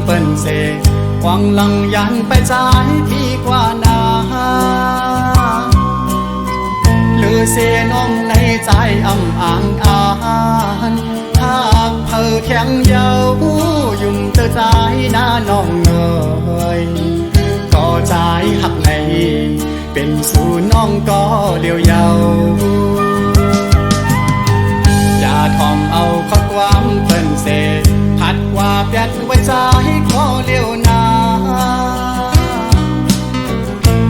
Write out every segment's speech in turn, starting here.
เปิ้นเสหวังลังยันไปใจพี่กว่านาหรือเสียน้องในใจอ่ำอ่างอ่านหากเพอแข็งเยายุ่มเตอใจหน้าน้องเอ่ยก็ใจหักในเป็นสู่น้องก็เลี้ยวเยาอย่าทอมเอาข้อความเปิ้นเสพัดว่าเปียดไว้ใจขอเลี้ยวนา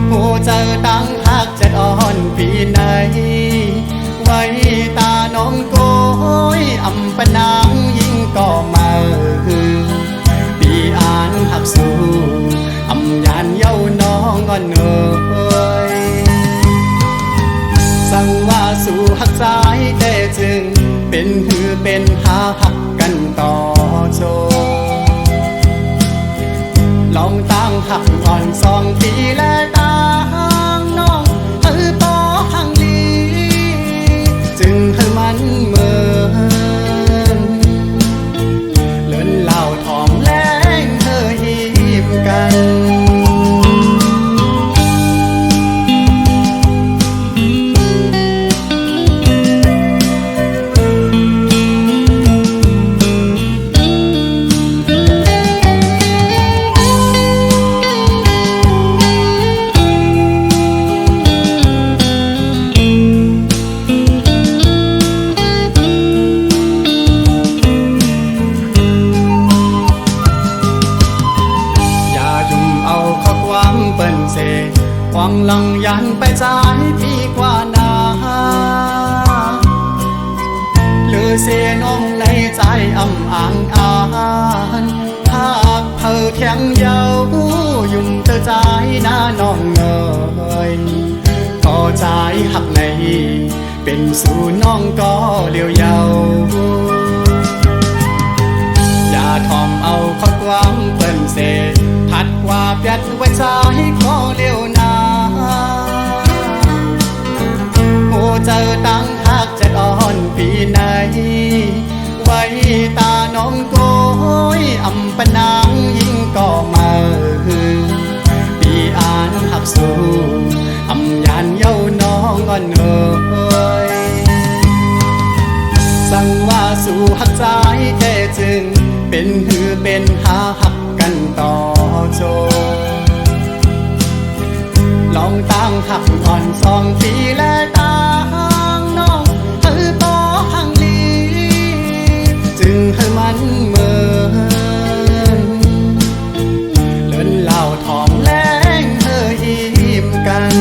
หัวเจอตั้งหักจะอ่อนปีไหนไว้ตาน้องโกยอำปนางยิ่งก็มาปีอ่านหักสู้อำยานเย้าน้องอ่อนเอ่ยสั่งว่าสู่หักใจแต่จึงเป็นหือเป็นหาหักกันต่อโจลองตั้งหักอ่อน2 ปีและตั้งน้องปอหังลีจึงให้มันเหมือนเลินเหล่าทองแรงเธอหีบกันหวังลังยันไปใจพี่กว่านาหรือเสียน้องในใจอ่ำอ่างอ่านหากเพอแข็งเยายุ่มเตอใจหน้าน้องเอ่ยก็ใจหักในเป็นสู่น้องก็เลี้ยวเยาอย่าทอมเอาข้อความเปิ้นเสพัดว่าเปียดไว้ใจขอเลี้ยวนาหัวเจอตั้งหักจะอ่อนปีไหนไว้ตาน้องโกยอำปนางยิ่งก็มาปีอ่านหักสู้อำยานเย้าน้องอ่อนเอ่ยสั่งว่าสู่หักใจแต่จึงเป็นหือเป็นหาหักกันต่อโจลองตั้งหักอ่อน2 ปีและตั้งน้องปอหังลีจึงให้มันเหมือนเลินเหล่าทองแรงเธอหีบกัน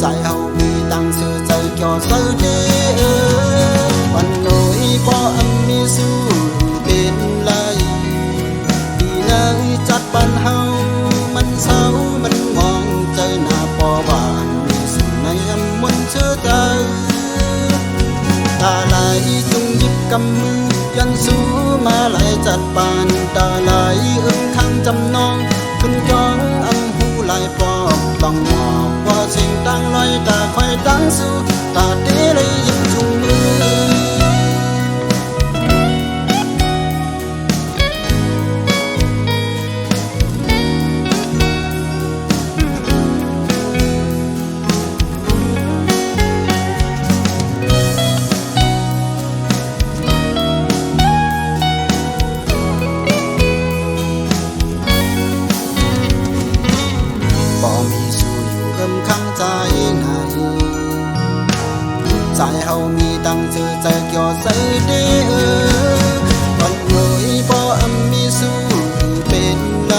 Dài hầu vì tăng sư trời cho sơ đếวันnỗi bỏ âm mi su bên lại Vì nơi chặt bàn hầuมันเศร้ามันมองใจหน้าปอบ้านมีสิ่งในอำมนเชื่อใจตาไหลจุงหยิบกำมือยันสู้มาไหลจัดปานตาไหลข้างจำนองคุณจองอำหูไหลปอบต้องหอบว่าสิ่งตั้งลอยตาคอยตั้งสู้ตาเตเลยหยิบจุงมือบ่มีสู้อยู่ข้างใจไหนใจเฮามีตั้งชื่อใจเกี่ยวใส่เด้ก่อนหน่วยบ่มีสู้เป็นไร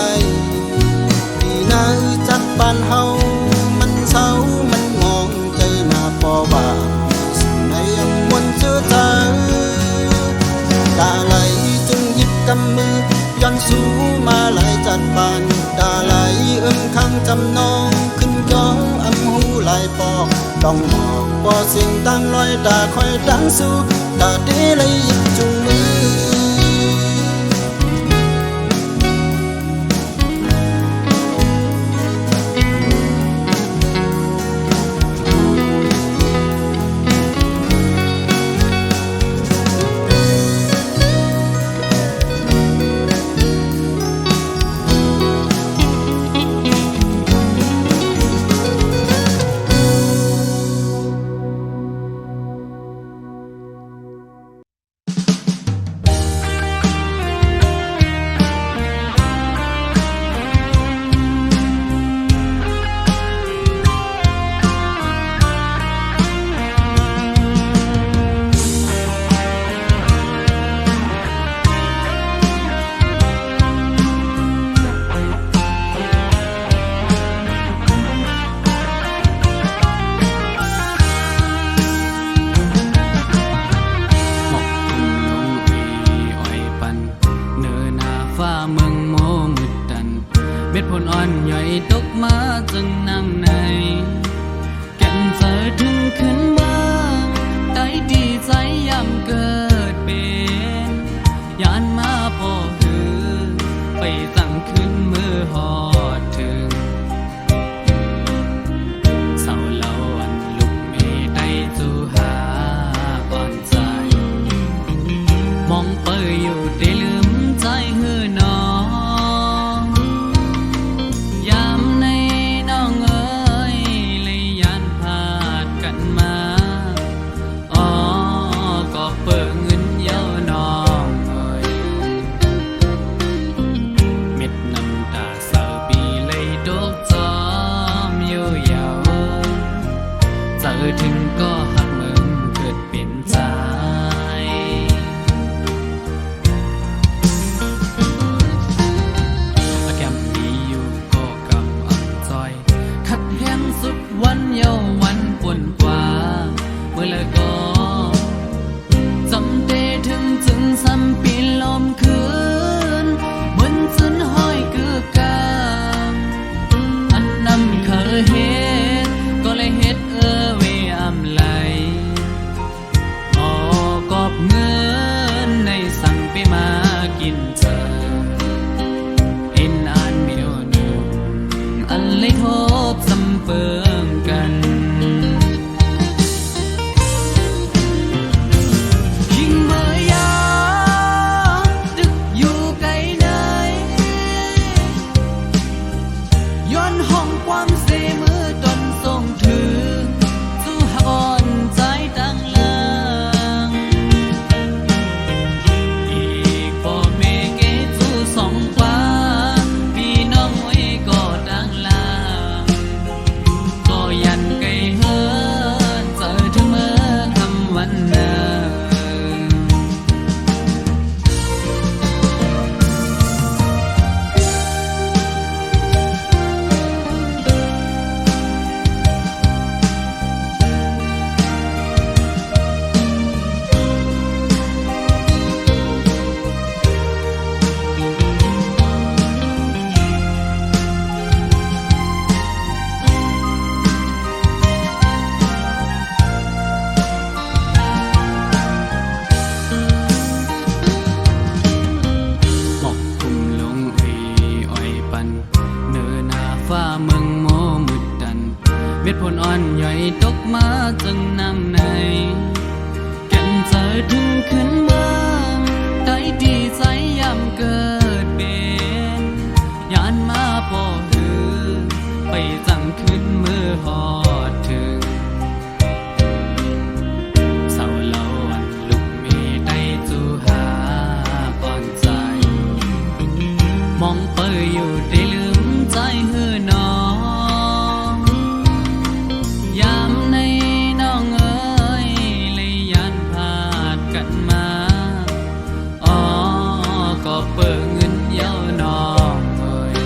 ที่นาจัดบ้านเฮามันเศร้ามันมองใจหน้าปอบ่าสิ่งในอำมวลเชื่อใจตาไหลจึงหยิบกำมือย้อนสู้มาไหลจัดปานตาไหลข้างจำนองขึ้นจ้องอำหูไหลปอกต้องหอกปอสิ่งตั้งลอยตาคอยตั้งสู้ตาเดเลยหยิบจุงมือเม็ดผลอ่อนใหญ่ตกมาจึงน้ำในแก่นเจอถึงขึ้นมาได้ดีใจยามเกิดเป็นยานมาพอหือไปตั้งขึ้นมือหอดถึงเศร้าเล่าอันลุกไม่ได้จูหาก่อนใจมองเปยอยู่ได้ลืมใจหือน้องถึงก็หักมึงเกิดเป็นใจแก้มมีอยู่ก็กำอังจอยขัดแย้งสุดวันเยาวันปนกว่าเมื่อแล้วก็จำเดถึงจึงซ้ำปีลมคืนเหมือนจนห้อยคือกามอันนำเคยเฮ็ดก็เลยเฮ็ดไหลกอบเงินในสั่งไปมากินเจอเอ็นอ่านเมียวหนึ่งอันเลยทบสำเปิงกันยิ่งเมื่อยาดึกอยู่ไกลไหนย้อนห้องความเสมือตนส่งถึง ตุผลอ่อนย่อยตกมาจังน้ำในกันเจอถึงขึ้นเมืองได้ดีใจยามเกิดเป็นยานมาปอหือไปจังขึ้นมือหอดถึงเศร้าเล่าอันลุกมีได้จูหาก่อนใจมองเปยอยู่ได้ลืมใจหือน้องยามในน้องเอ๋ยเลยยันพาดกันมาอ๋อก็เปิดเงินเย้าน้องเอ๋ย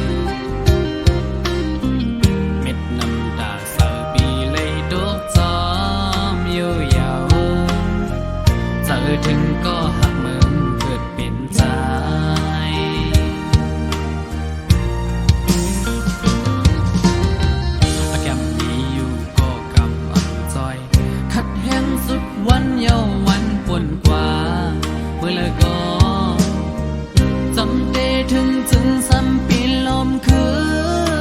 เม็ดน้ำตาเศร้าปีเลยดกจอมอยู่ยาวเจอถึงก็หักเมืองเกิดเป็นใจแก้มมีอยู่ก็กำอันจอยขัดแห้งสุดวันเยาวันปนกว่าเมื่อแล้วก็จำเดถึงซ้ำปีลมคื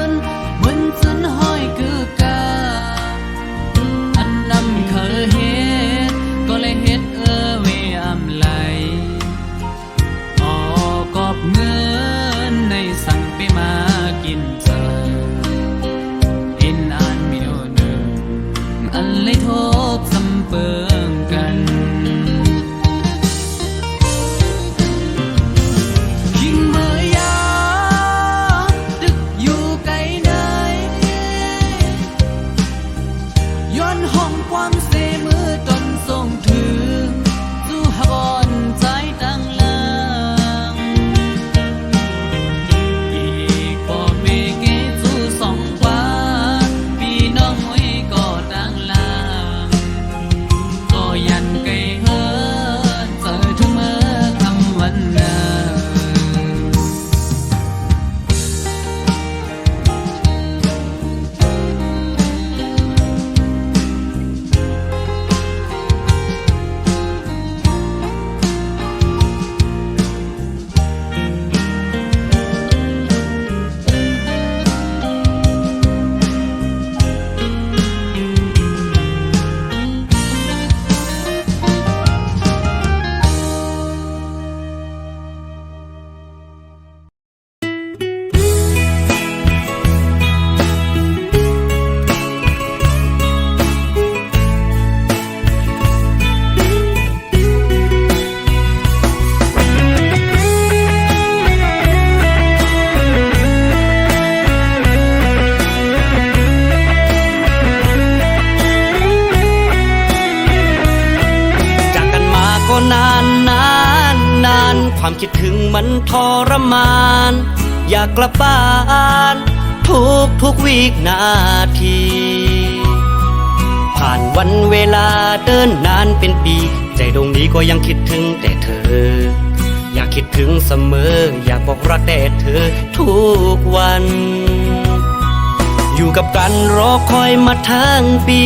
นเหมือนจนห้อยคือกาอันนำเคยเฮ็ดก็เลยเฮ็ดเวอำไหลออกอบเงินในสั่งไปมากินเจอเห็นอ่านมีโดหนึ่งอันเลยทบสำเปิงกันยิ่งเมื่อยามดึกอยู่ไกลไหนย้อนห้องกว้างเสมือตนส่งถึงสู่หบอนใจตั้งหลังอีกบ่เมเกสู่สองกว่าพี่น้องไว้ก็ตั้งหลังก็ยันไกลเฮินเจอถึงเมื่อคำวันนั้น ความคิดถึงมันทรมาน อยากกลับบ้านทุกวินาที ผ่านวันเวลาเดินนานเป็นปี ใจดวงนี้ก็ยังคิดถึงแต่เธอ อยากคิดถึงเสมอ อยากบอกรักแต่เธอทุกวัน อยู่กับกันรอคอยมาทั้งปี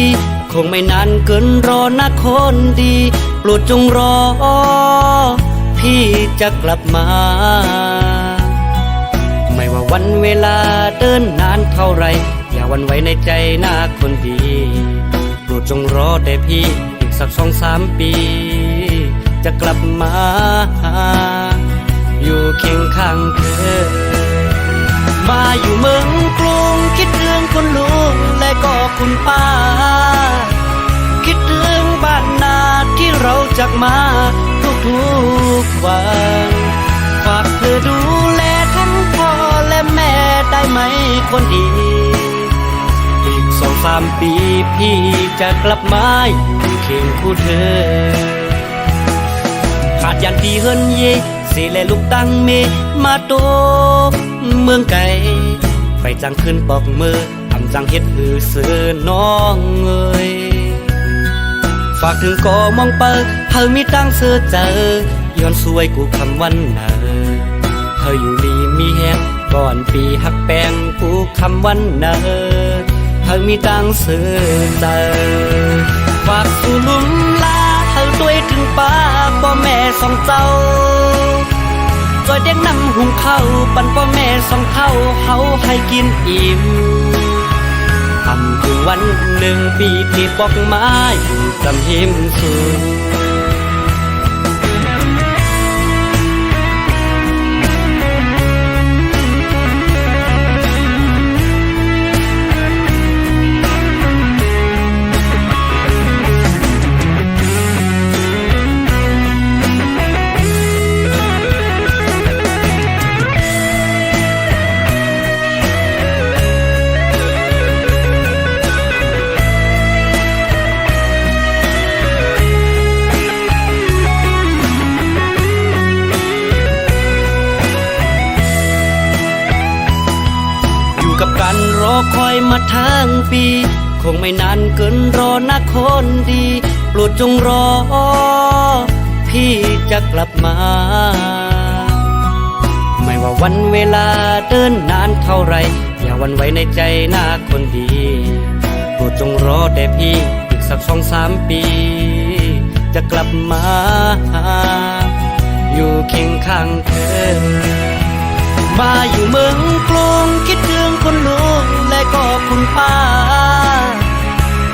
คงไม่นานเกินรอนะคนดีโปรดจงรอพี่จะกลับมา ไม่ว่าวันเวลาเดินนานเท่าไรอย่าหวั่นไหวในใจนะคนดีโปรดจงรอแต่พี่อีกสัก2-3 ปี จะกลับมาอยู่เคียงข้างเธอ มาอยู่เมืองกรุงคิดถึงคุณลุงและก็คุณป้า คิดถึงบ้านนาที่เราจากมาทุกวันฝากเธอดูแลทั้งพ่อและแม่ได้ไหมคนดีอีก2-3 ปีพี่จะกลับมาอยู่เคียงคู่เธอขาดยันที่เฮินเยสิและลูกตั้งเมมาโตเมืองไกลไปจังขึ้นปอกมือทำจังเฮ็ดหือเสือน้องเอ้ยฝากถึงก็มองเปิดเธอมีตั้งเสือเจอย้อนสวยกูคำวันเนอเธออยู่ดีมีแฮงก่อนปีหักแปงกูคำวันเนอเธอมีตั้งเสือเจอฝากสู่ลุมลาเธอด้วยถึงป้าพ่อแม่สองเจ้าจอยเด็กนำหุงข้าวปั่นพ่อแม่สองเท่าเฮาให้กินอิ่ม ทำถึงวันหนึ่งปีที่ปอกไม้อยู่จำหิมสูงกับการรอคอยมาทั้งปีคงไม่นานเกินรอนะคนดีโปรดจงรอพี่จะกลับมาไม่ว่าวันเวลาเดินนานเท่าไรอย่าหวั่นไหวในใจหน้าคนดีโปรดจงรอแต่พี่อีกสัก2-3 ปีจะกลับมาอยู่เคียงข้างเธอมาอยู่เมืองกรุงคิดถึงคุณลุงและก็คุณป้า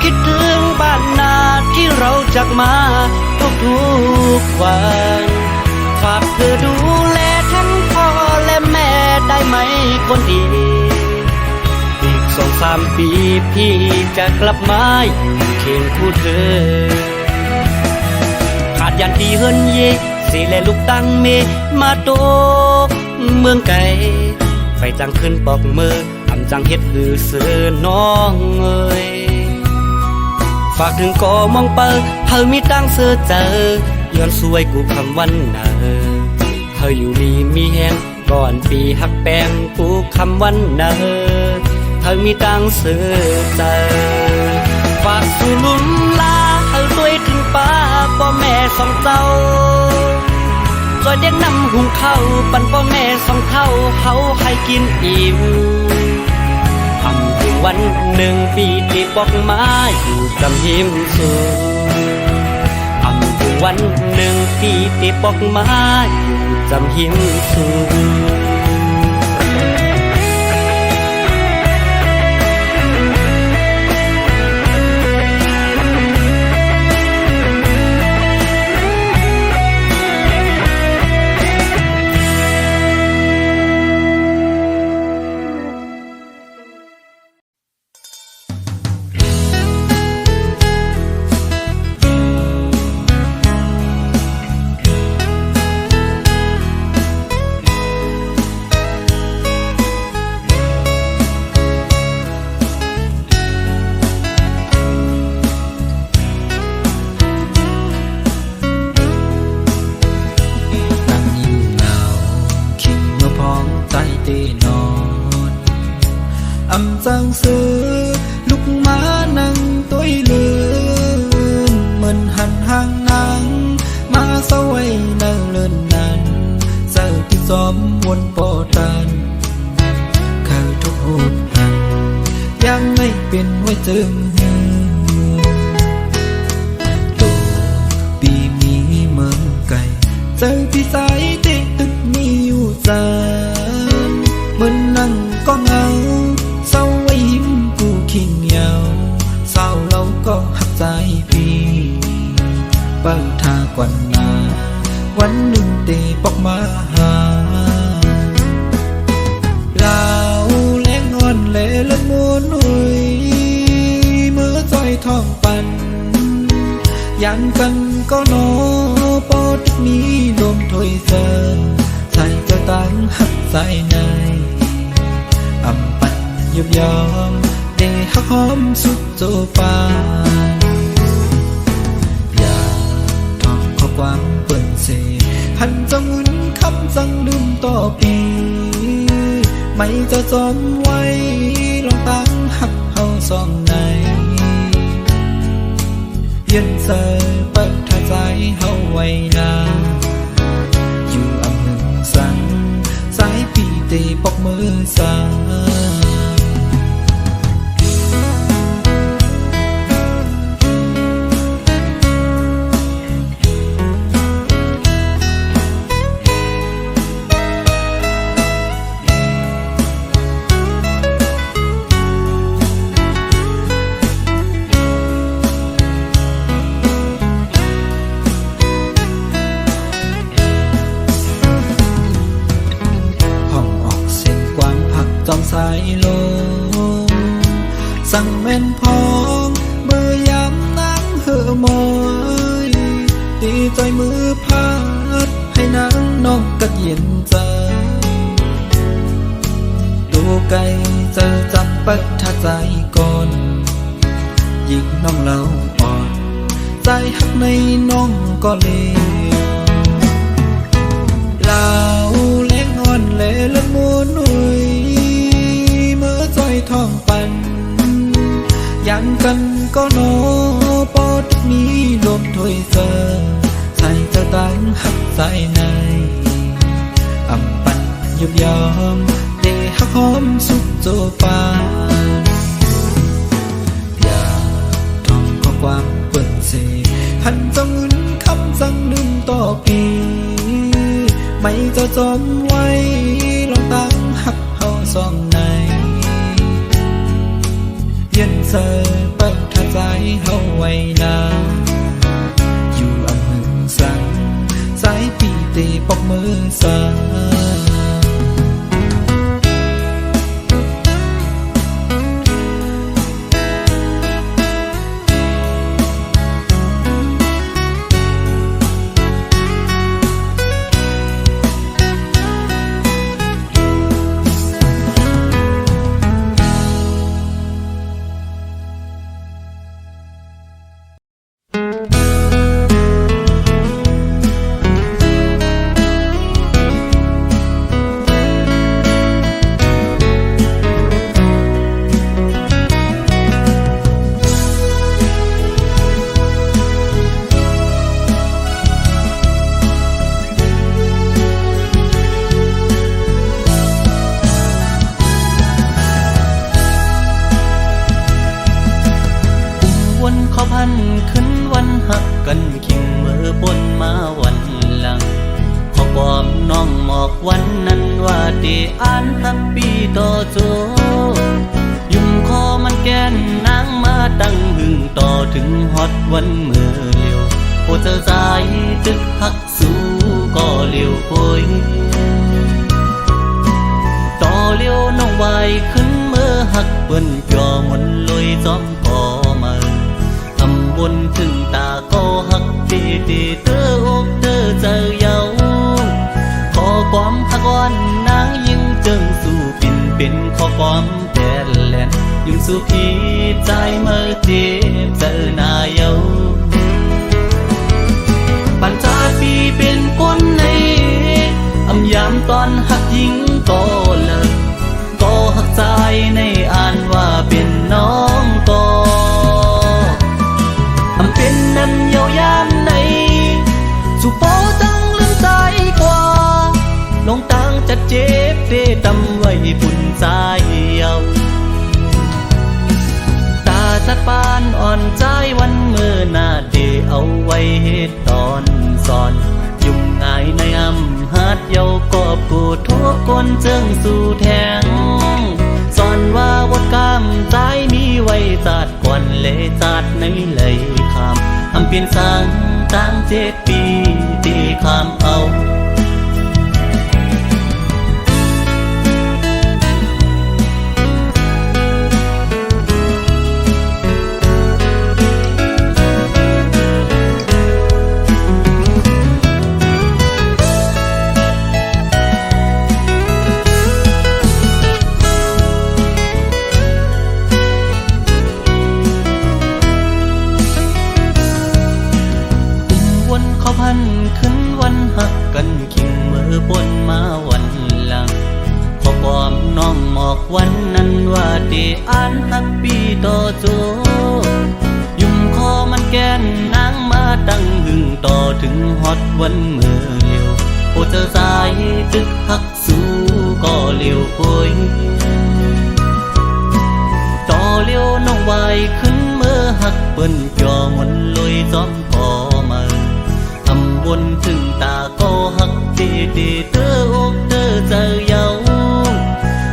คิดถึงบ้านนาที่เราจากมาทุกวันฝากเธอดูแลทั้งพ่อและแม่ได้ไหมคนดีอีก2-3 ปีพี่จะกลับมาอยู่เคียงคู่เธอขาดยันที่เฮินเยสิและลูกตั้งเมมาโตเมืองไก่ไฟจังขึ้นปอกมือทำจังเฮ็ดคือเสือน้องเอ้ยฝากถึงก่อมองเปิดเธอมีตั้งเสือเจอย้อนสวยกูคำวันเนอเธออยู่ดีมีแหงก่อนปีหักแปงกูคำวันเนอเธอมีตั้งเสือเจอฝากสู่ลุนลาเธอด้วยถึงป้าพ่อแม่สองเจ้าก็เด็กนำหุงข้าวปั่นพ่อแม่2 เท่าเขาให้กินอิ่มทำถึงวันหนึ่งปีที่ปอกไม้อยู่จำหิมสูงทำถึงวันหนึ่งปีที่ปอกไม้อยู่จำหิมสูงจังซื้อลูกม้านั่งต้วยลืนเหมือนหันห่างนางมาสวยเนิ่งเลินนั้นเจอที่ซ้อมวนโปตันเคยทุกหูหันยังไม่เป็นไว้จึงตัวปีมีเมืองไก่เจอพี่สายติดตึกมีอยู่จานเหมือนนั่งก็เงาเศร้าไว้ยิ้มกูขิงยาวเศร้าเราก็หักใจพี่เปิดทากวันนาวันหนึ่งเตะปอกมาหาลาวแลงนอนเละละมวนหุยเมื่อจอยทองปันยันกันก็นอปอดมีลมถอยเจอใส่เจ้าตังหักใจในอำปันยบยอมเดหักหอมสุดโจปาอย่าทองข้อความเปิ่นเสหันจังหุ่นคำจังลืมต่อปีไม่จะจอมไว้ลองตั้งหักเฮาสองในเย็นเสยเปิดท่าใจเฮาไว้นาอยู่อำหนึ่งสังสายปีเตะปอกมือสา เย็นใจดูไกลเจอจับปักถ้าใจก่อนยิ่งน้องเราอ่อนใจหักในน้องก็เลวลาวเล็กอ่อนเละละมูหนุ่ยเมื่อใจท้องปันยังกันก็โนปอดมีลมถอยเจอใส่จะตั้งหักใจในอำปันยุบยอมเดหักหอมสุดโจปานอยากท่องข้อความเปิดเสพันจงเงินคำสั่งลืมต่อปีไม่จะจอมไว้ลองตั้งหักเฮาสองในเย็นเสยเปิดถ้าใจเฮาไว้นาอยู่อำมึงสังสายปีตีปอกมือสาเขาพันขึ้นวันหักกันขิงมือบนมาวันหลังขอความน้องหมอกวันนั้นว่าได้อ่านทักปีต่อโจยุ่มคอมันแกนนางมาตั้งหึงต่อถึงฮอดวันเมื่อเลี้ยวโอเจอใจตึกหักสู้ก็เลี้ยวโอยต่อเลี้ยวน้องไว้ขึ้นเมื่อหักเปิ้นจ่อมนลอยจอมพอมาบนถึงตาก็หักดีดีเตออกเตอเจอเยาขอความหักอ่อนนางยิ่งจึงสู่ปิ่นเป็นขอความแต่แหลนยิ่งสู่พี่ใจเมื่อเจ็บเจอหน้าเยาปัญจาปีเป็นคนในอำยามตอนหักยิ่งก็เลิกก็หักใจในอ่านว่าเป็นน้องก็เป็นนั้นเยาวยามในสุโปตั้งลืมใจกว่าลงตั้งจะเจ็บเดตำไว้บุญใจเยาตาสัดปานอ่อนใจวันเมื่อหน้าเดเอาไว้เหตุตอนสอนยุ่งง่ายในอำหัดเยากอบกูทุกคนเจิงสู่แทงสอนว่าวดกามใจมีไว้จัดก่อนเลยจัดในเลยคำอำเปลี่ยนสังตั้ง7 ปีที่คำเอาขึ้นวันหักกันขิงเมื่อบนมาวันหลังขอความน้องหมอกวันนั้นว่าได้อ่านหักปีต่อโจยุ่มคอมันแกนนางมาตั้งหึงต่อถึงฮอดวันเมื่อเลี้ยวโอเจอสายตึกหักสู้ก็เลี้ยวโอยต่อเลี้ยวน้องไว้ขึ้นเมื่อหักเปิ้นจ่อมนลอยจอมพอมาบนถึงตาก็หักดีดีเตออกเตอเจอเยา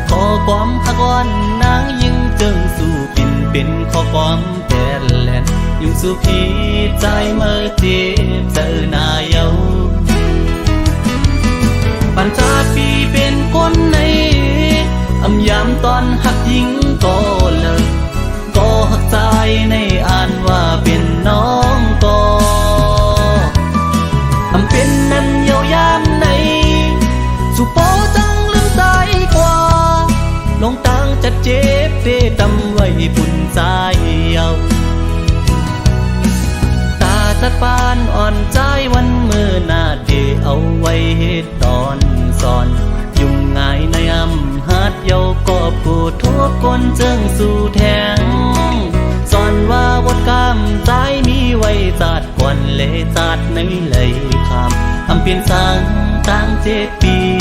ขอความหักอ่อนนางยิ่งจึงสู่ปิ่นเป็นขอความแต่แหลนยิ่งสู่พี่ใจเมื่อเจ็บเจอหน้าเยาปัญจาปีเป็นคนในอำยามตอนหักยิ่งก็เลิกก็หักใจในอ่านว่าเป็นน้องก็เป็นนั้นเยาวยามใน สัดปานอ่อนใจวันมือหน้าเดเอาไว้เฮ็ดตอนสอนยุ่งง่ายในอำหัดเยาก็ผู้ทุกคนจึงสู่แทงสอนว่าบทกรรมใจมีไว้จัดก่อนเลจัดในไหลคำอำเปลี่ยนสังตั้ง7 ปี